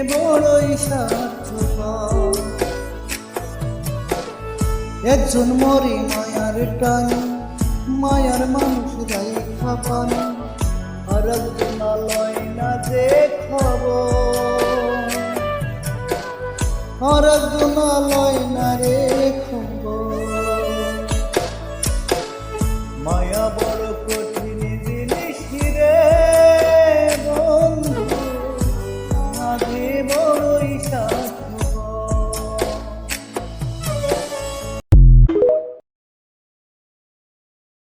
বড়ই স্বার্থপর। একজন মরি মায়ার টানে, মায়ার মানুষ রাইখা পানে, আর একজন লয় না যে খবর, আর একজন